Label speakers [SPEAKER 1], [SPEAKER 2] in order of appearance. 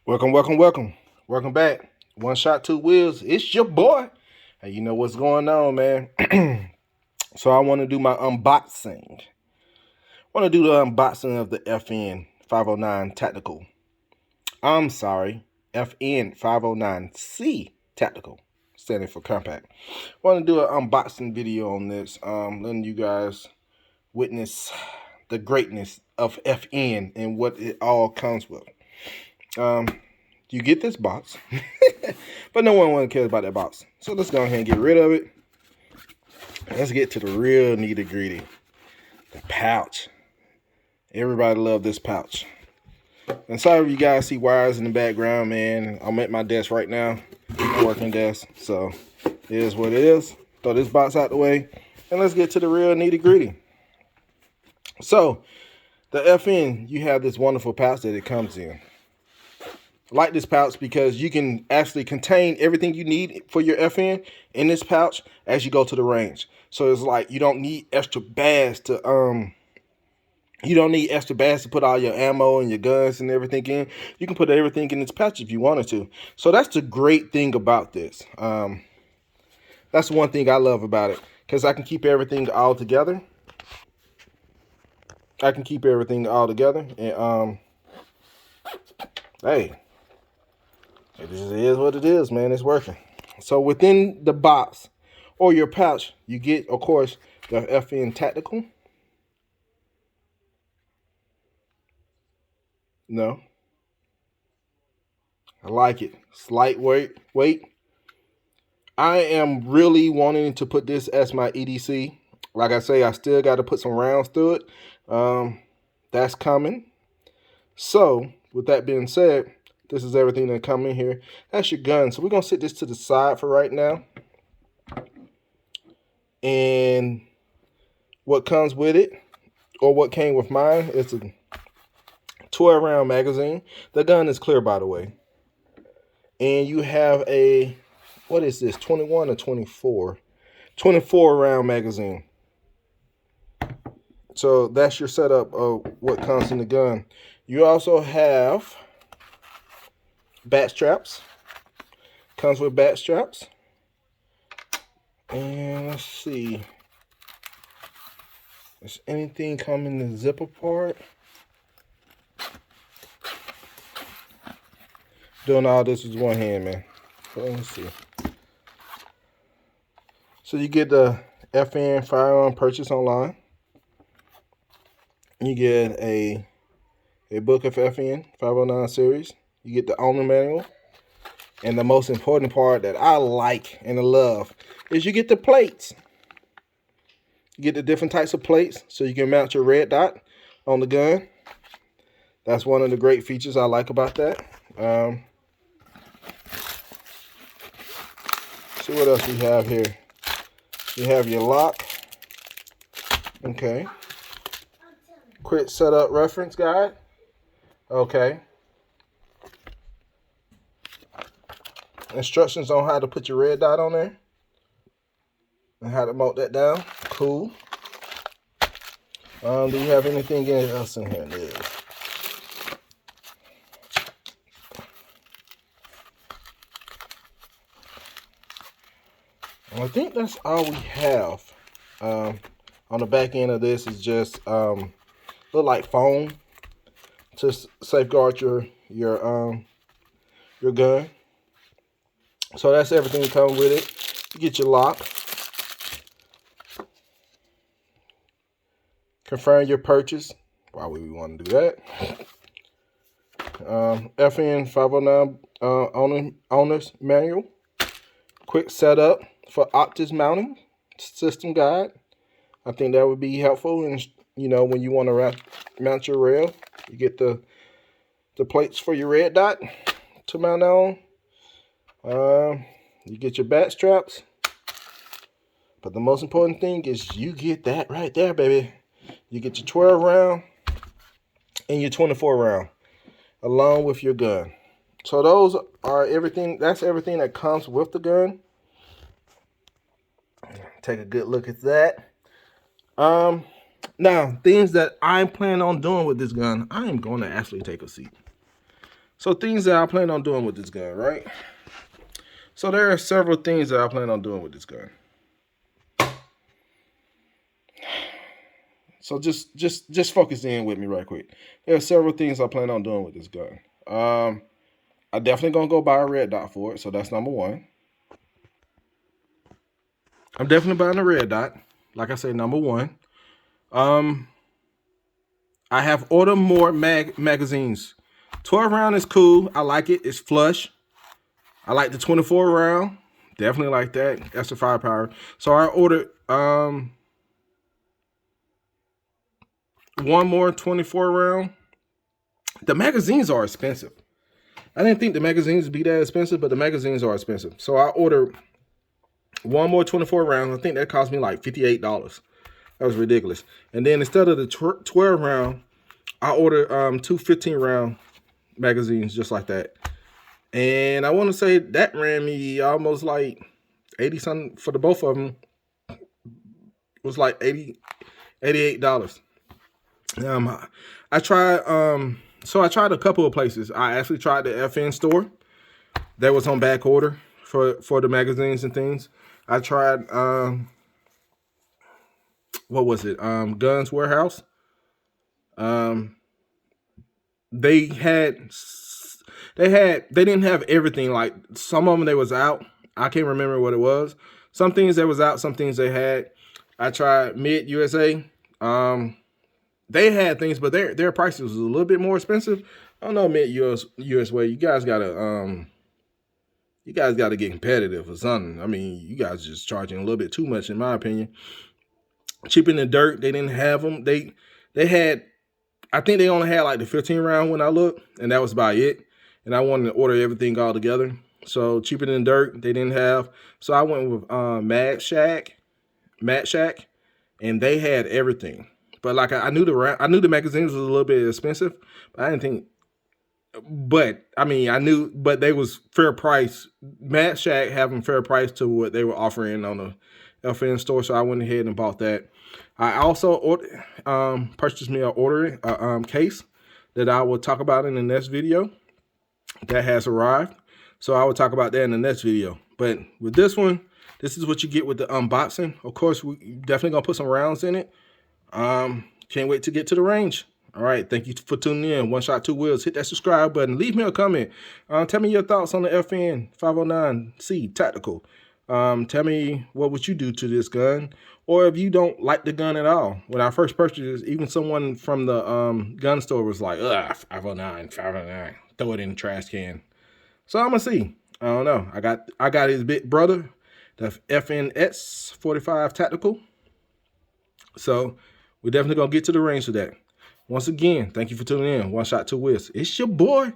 [SPEAKER 1] Welcome back. One shot, two wheels. It's your boy. Hey, you know what's going on, man. So I want to do my unboxing. I want to do the unboxing of the FN 509 Tactical. I'm sorry, FN 509C Tactical, standing for compact. I want to do an unboxing video on this, letting you guys witness the greatness of FN and what it all comes with. You get this box, but no one cares about that box. So let's go ahead and get rid of it. Let's get to the real nitty gritty. The pouch. Everybody love this pouch. And sorry if you guys see wires in the background, man. I'm at my desk right now, my working desk. So it is what it is. Throw this box out the way, and let's get to the real nitty gritty. So the FN, you have this wonderful pouch that it comes in. I like this pouch because you can actually contain everything you need for your FN in this pouch as you go to the range. So it's like you don't need extra bags to put all your ammo and your guns and everything in. You can put everything in this pouch if you wanted to. So that's the great thing about this. That's one thing I love about it, because I can keep everything all together. And hey, it is what it is, man. It's working. So within the box or your pouch, you get, of course, the FN Tactical. No. I like it. It's lightweight. I am really wanting to put this as my EDC. Like I say, I still got to put some rounds through it. That's coming. So, with that being said, this is everything that come in here. That's your gun. So we're going to set this to the side for right now. And what comes with it, or what came with mine, is a 12 round magazine. The gun is clear, by the way. And you have a, what is this, 21 or 24? 24 round magazine. So that's your setup of what comes in the gun. You also have bat straps. Comes with bat straps. And let's see. Does anything come in the zipper part? Doing all this with one hand, man. So let's see. So you get the FN firearm purchase online. You get a book of FN 509 series. You get the owner manual. And the most important part that I like and I love is you get the plates. You get the different types of plates so you can mount your red dot on the gun. That's one of the great features I like about that. See what else we have here. You have your lock. Okay. Quick setup reference guide. Okay. Instructions on how to put your red dot on there and how to mount that down. Cool. Do you have anything else in here? Yeah. I think that's all we have. On the back end of this is just look like foam to safeguard your gun. So that's everything that comes with it. You get your lock. Confirm your purchase. Why would we want to do that? FN 509 owner's manual. Quick setup for optics mounting system guide. I think that would be helpful. And you know, when you want to mount your rail, you get the plates for your red dot to mount on. You get your bat straps. But the most important thing is you get that right there, baby. You get your 12 round and your 24 round along with your gun. So those are everything. That's everything that comes with the gun. Take a good look at that. Now, things that I'm planning on doing with this gun, I am going to actually take a seat. So things that I plan on doing with this gun, right? So there are several things that I plan on doing with this gun. So just focus in with me right quick. There are several things I plan on doing with this gun. I definitely gonna go buy a red dot for it, so that's number one. I'm definitely buying a red dot. Like I said, number one. I have ordered more magazines. 12 round is cool. I like it. It's flush. I like the 24 round. Definitely like that. Extra firepower. So I ordered one more 24 round. The magazines are expensive. I didn't think the magazines would be that expensive, but the magazines are expensive. So I ordered one more 24 rounds. I think that cost me like $58. That was ridiculous. And then instead of the 12 round, I ordered two 15 round magazines just like that. And I want to say that ran me almost like 80 something for the both of them. It was like $88. I tried so I tried a couple of places. I actually tried the FN store. That was on back order for the magazines and things. I tried what was it? Guns Warehouse. They didn't have everything. Like some of them they was out. I can't remember what it was. Some things that was out, some things they had. I tried Mid USA. They had things, but their prices was a little bit more expensive. I don't know, Mid USA. You guys gotta get competitive or something. I mean, you guys just charging a little bit too much, in my opinion. Cheap in the Dirt, they didn't have them. They had, I think they only had like the 15 round when I looked, and that was about it. And I wanted to order everything all together. So Cheaper Than Dirt, they didn't have. So I went with Mad Shack, and they had everything. But like I knew the magazines was a little bit expensive, but I didn't think. But I mean, I knew, but they was fair price. Mad Shack having fair price to what they were offering on the FN store, so I went ahead and bought that. I also purchased me a case that I will talk about in the next video that has arrived. So I will talk about that in the next video. But with this one, this is what you get with the unboxing. Of course, we definitely gonna put some rounds in it. Can't wait to get to the range. All right, thank you for tuning in. One Shot, Two Wheels. Hit that subscribe button. Leave me a comment. Tell me your thoughts on the FN 509C Tactical. Tell me what would you do to this gun, or if you don't like the gun at all. When I first purchased it, even someone from the gun store was like, ugh, 509, throw it in the trash can. So I'm gonna see. I don't know. I got his big brother, the FNS 45 Tactical. So we're definitely gonna get to the range of that. Once again, thank you for tuning in. One Shot, Two Wheels. It's your boy.